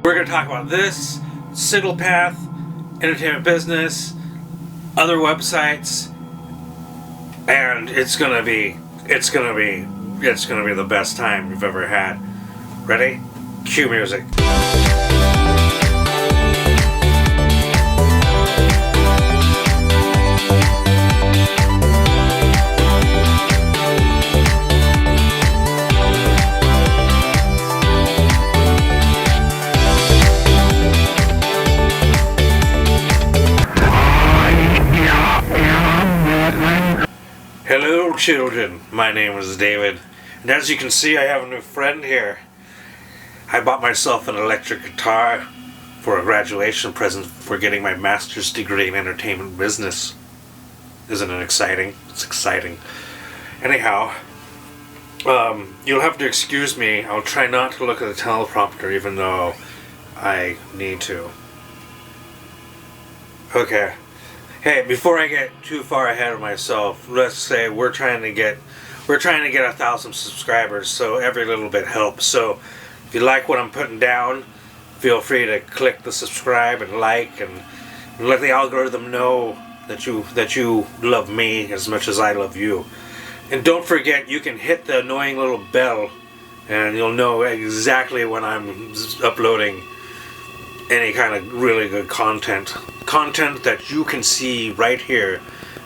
We're going to talk about this, Signal Path, entertainment business, other websites, and it's gonna be the best time you've ever had. Ready? Cue music. Hello children, my name is David, and as you can see I have a new friend here. I bought myself an electric guitar for a graduation present for getting my master's degree in entertainment business. Isn't it exciting? It's exciting. Anyhow, you'll have to excuse me. I'll try not to look at the teleprompter even though I need to. Okay. Hey, before I get too far ahead of myself, let's say we're trying to get 1,000 subscribers, so every little bit helps. So if you like what I'm putting down, feel free to click the subscribe and like and let the algorithm know that you love me as much as I love you. And don't forget, you can hit the annoying little bell and you'll know exactly when I'm uploading any kind of really good content that you can see right here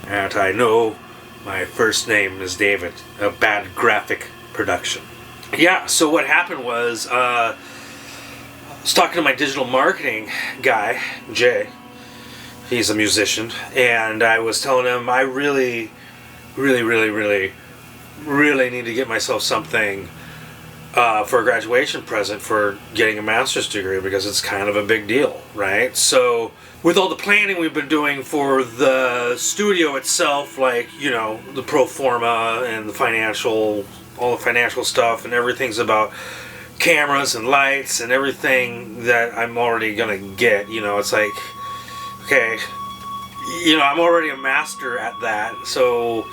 at I Know My First Name is David, a bad graphic production. Yeah, so what happened was I was talking to my digital marketing guy, Jay. He's a musician, and I was telling him I really need to get myself something for a graduation present for getting a master's degree, because it's kind of a big deal, right? So with all the planning we've been doing for the studio itself, like, you know, the pro forma and all the financial stuff, and everything's about cameras and lights and everything that I'm already gonna get, you know, it's like, okay, you know, I'm already a master at that, so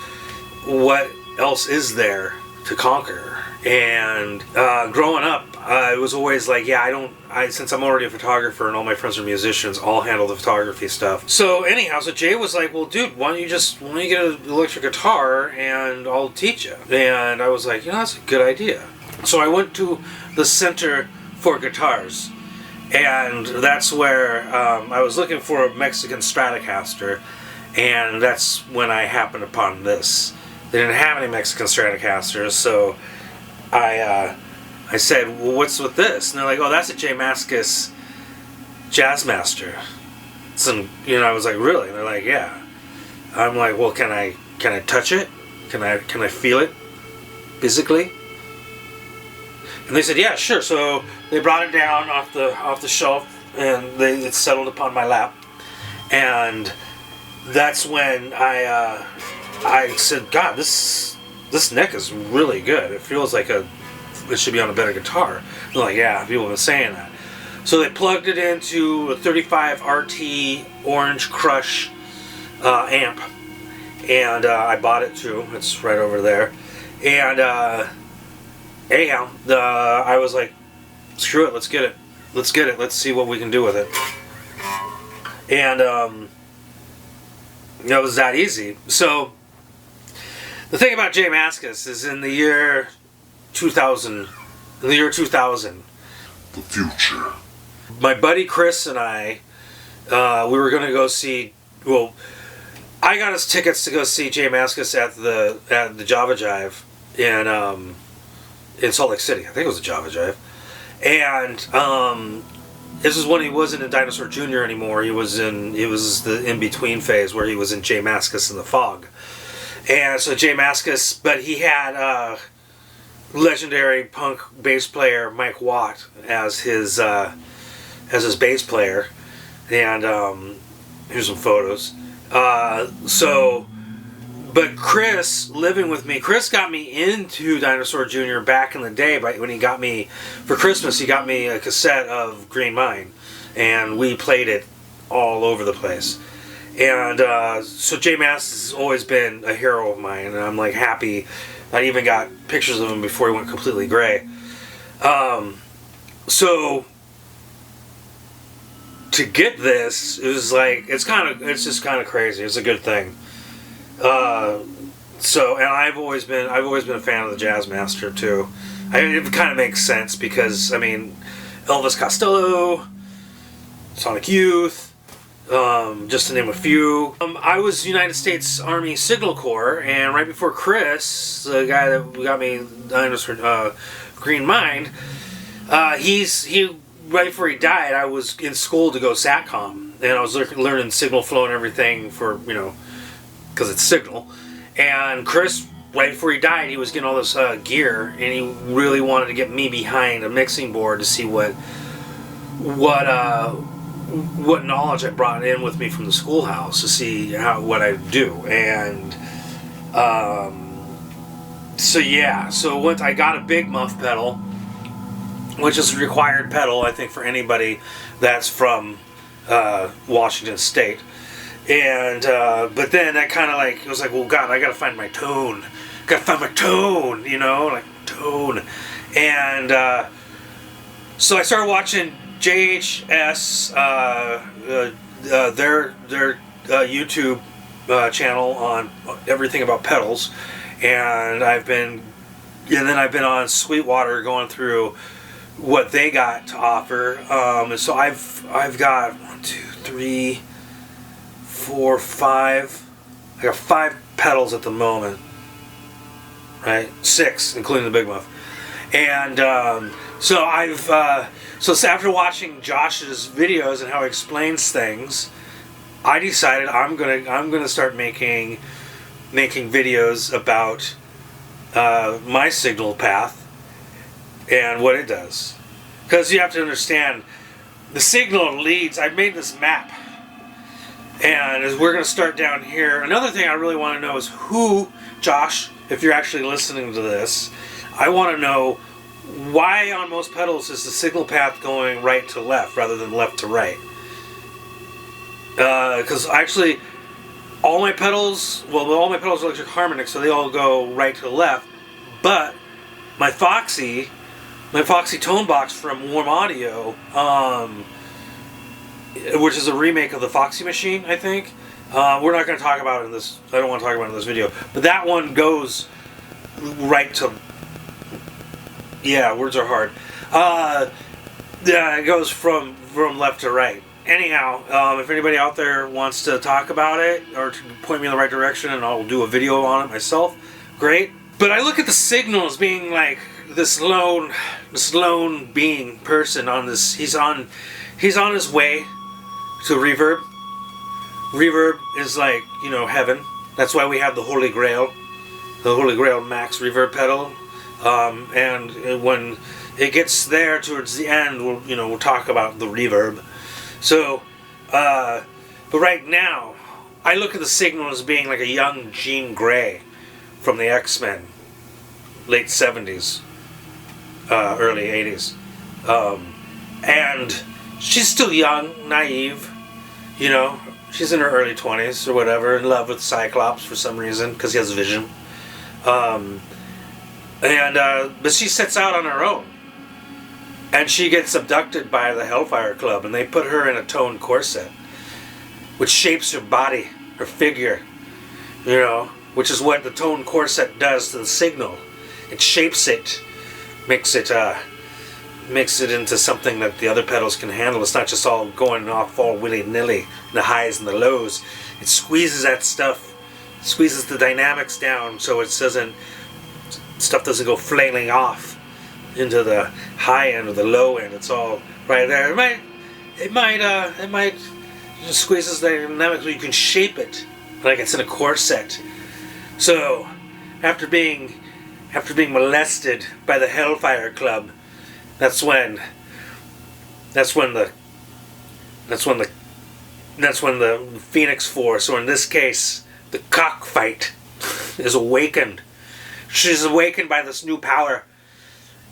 what else is there to conquer? And growing up, it was always like, yeah, since I'm already a photographer and all my friends are musicians, I'll handle the photography stuff. So anyhow, so Jay was like, well, dude, why don't you get an electric guitar and I'll teach you? And I was like, you know, that's a good idea. So I went to the Center for Guitars, and that's where I was looking for a Mexican Stratocaster, and that's when I happened upon this. They didn't have any Mexican Stratocasters, so I said, well, what's with this? And they're like, oh, that's a J. Mascis Jazzmaster. So, you know, I was like, really? And they're like, yeah. I'm like, well, can I touch it? Can I feel it physically? And they said, yeah, sure. So they brought it down off the shelf, and it settled upon my lap. And that's when I said, God, this neck is really good. It feels like it should be on a better guitar. They're like, yeah, people have been saying that. So they plugged it into a 35 RT Orange Crush amp, and I bought it too. It's right over there. And anyhow, I was like, screw it, let's get it. Let's see what we can do with it. And it was that easy. So the thing about J. Mascis is in the year 2000, the future, my buddy Chris and I, we were going to go see, well, I got us tickets to go see J. Mascis at the Java Jive in Salt Lake City. I think it was the Java Jive. And this is when he wasn't in Dinosaur Jr. anymore. It was the in-between phase where he was in J. Mascis and the Fog. And so J. Mascis, but he had legendary punk bass player Mike Watt as his bass player. And here's some photos. But Chris, living with me, Chris got me into Dinosaur Jr. back in the day. When he got me, for Christmas, he got me a cassette of Green Mine, and we played it all over the place. And so J. Mascis has always been a hero of mine, and I'm like happy. I even got pictures of him before he went completely gray. So to get this, it was like it's just kind of crazy. It's a good thing. So, and I've always been a fan of the Jazzmaster too. It kind of makes sense because I mean, Elvis Costello, Sonic Youth, just to name a few. I was United States Army Signal Corps, and right before Chris, the guy that got me Green Mind, he right before he died, I was in school to go SATCOM, and I was learning signal flow and everything for, you know, because it's signal. And Chris, right before he died, he was getting all this gear, and he really wanted to get me behind a mixing board to see what knowledge I brought in with me from the schoolhouse, to see what I do. And so once I got a big muff pedal, which is a required pedal, I think, for anybody that's from Washington State. And but then that kind of like, it was like, well, God, I gotta find my tone. You know, like tone. And so I started watching JHS, their YouTube channel on everything about pedals, and then I've been on Sweetwater going through what they got to offer. And so I've got 1, 2, 3, 4, 5. I got 5 pedals at the moment, right? 6, including the big muff. And so after watching Josh's videos and how he explains things, I decided I'm gonna start making videos about my signal path and what it does. Because you have to understand, the signal leads. I made this map, and as we're gonna start down here, another thing I really want to know is who, Josh, if you're actually listening to this, I want to know why on most pedals is the signal path going right to left rather than left to right. Because actually, all my pedals are electric harmonic, so they all go right to left. But my Foxy tone box from Warm Audio, which is a remake of the Foxy machine, I think. We're not going to talk about it in this. I don't want to talk about it in this video. But that one goes right to. Yeah, words are hard. Yeah, it goes from left to right. Anyhow, if anybody out there wants to talk about it or to point me in the right direction, and I'll do a video on it myself, great. But I look at the signal as being like this lone being person on this. He's on his way to reverb. Reverb is like, you know, heaven. That's why we have the Holy Grail Max reverb pedal. And when it gets there towards the end, we'll talk about the reverb. So, but right now, I look at the signal as being like a young Jean Grey from the X-Men, late 70s, early 80s. And she's still young, naive, you know. She's in her early 20s or whatever, in love with Cyclops for some reason, because he has vision. But she sets out on her own. And she gets abducted by the Hellfire Club, and they put her in a toned corset, which shapes her body, her figure, you know, which is what the toned corset does to the signal. It shapes it, makes it into something that the other pedals can handle. It's not just all going off all willy-nilly, the highs and the lows. It squeezes that stuff, squeezes the dynamics down so stuff doesn't go flailing off into the high end or the low end. It's all right there. It might just squeezes the dynamics, so you can shape it like it's in a corset. So after being molested by the Hellfire Club, that's when the Phoenix Force, or in this case, the Cockfight, is awakened. She's awakened by this new power.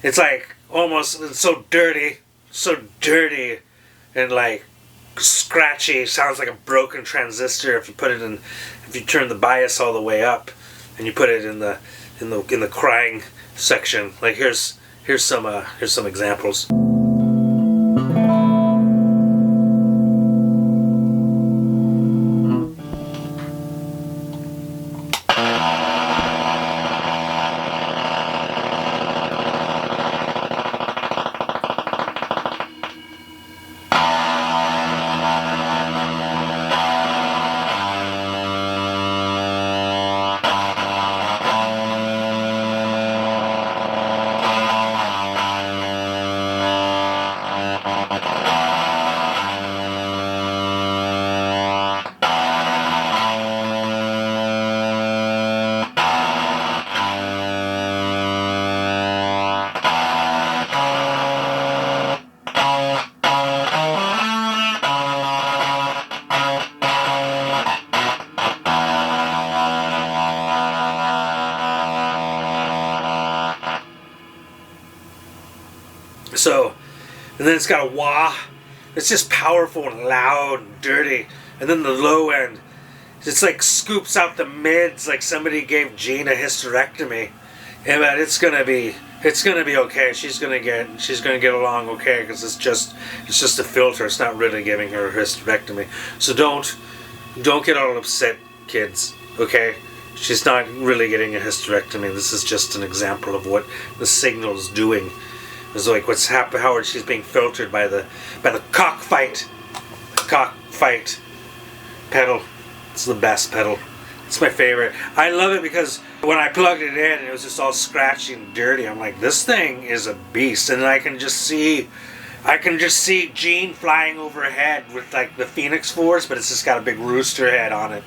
It's like it's so dirty, and like scratchy. Sounds like a broken transistor if you turn the bias all the way up, and you put it in the crying section. Like here's some examples. So, and then it's got a wah. It's just powerful and loud and dirty. And then the low end, it's like scoops out the mids like somebody gave Jean a hysterectomy. And but it's gonna be okay. She's gonna get along okay because it's just a filter. It's not really giving her a hysterectomy. So don't get all upset, kids. Okay, she's not really getting a hysterectomy. This is just an example of what the signal's doing. It's like what's happened. How she's being filtered by the cockfight pedal. It's the best pedal. It's my favorite. I love it because when I plugged it in, it was just all scratchy and dirty. I'm like, this thing is a beast, and I can just see Jean flying overhead with like the Phoenix Force, but it's just got a big rooster head on it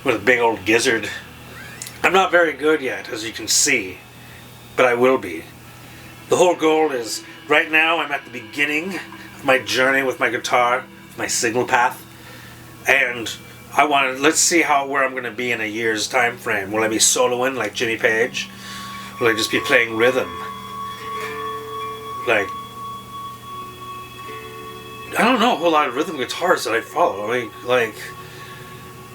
with a big old gizzard. I'm not very good yet, as you can see, but I will be. The whole goal is, right now I'm at the beginning of my journey with my guitar, my signal path, and let's see where I'm going to be in a year's time frame. Will I be soloing like Jimmy Page? Will I just be playing rhythm? Like, I don't know a whole lot of rhythm guitars that I follow. I mean, like,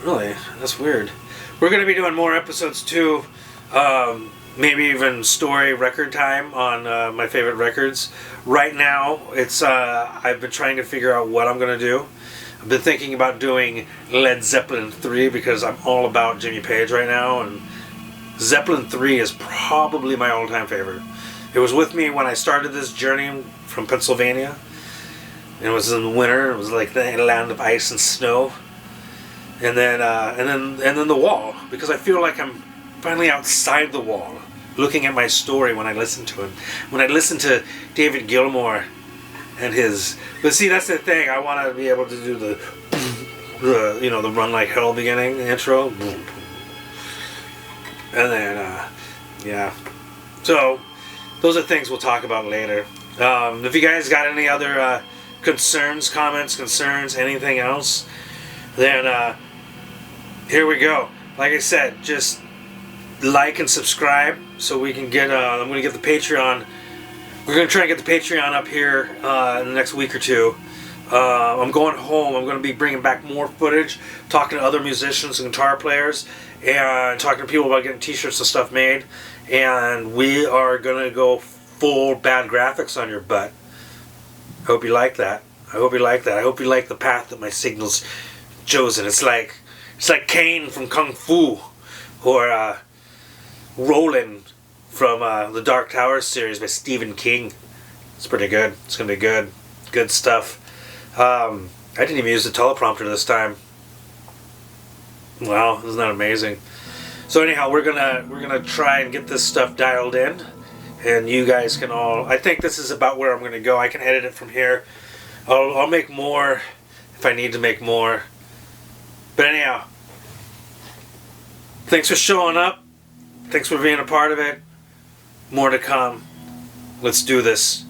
really, that's weird. We're going to be doing more episodes too. Maybe even story record time on my favorite records. Right now, it's I've been trying to figure out what I'm going to do. I've been thinking about doing Led Zeppelin 3 because I'm all about Jimmy Page right now, and Zeppelin 3 is probably my all-time favorite. It was with me when I started this journey from Pennsylvania. It was in the winter. It was like the land of ice and snow, and then the Wall, because I feel like I'm finally outside the Wall, looking at my story when I listen to him. When I listen to David Gilmour and his, but see, that's the thing. I want to be able to do the Run Like Hell beginning intro, and then yeah. So those are things we'll talk about later. If you guys got any other comments, anything else, then here we go. Like I said, just like and subscribe so we can get. I'm going to get the Patreon. We're going to try and get the Patreon up here in the next week or two. I'm going home. I'm going to be bringing back more footage, talking to other musicians and guitar players, and talking to people about getting t-shirts and stuff made. And we are going to go full bad graphics on your butt. I hope you like that. I hope you like the path that my signal's chosen. It's like Kane from Kung Fu, or Roland from the Dark Tower series by Stephen King. It's pretty good. It's gonna be good. Good stuff. I didn't even use the teleprompter this time. Wow, isn't that amazing? So anyhow, we're gonna try and get this stuff dialed in, and you guys can all. I think this is about where I'm gonna go. I can edit it from here. I'll make more if I need to make more. But anyhow, thanks for showing up. Thanks for being a part of it. More to come. Let's do this.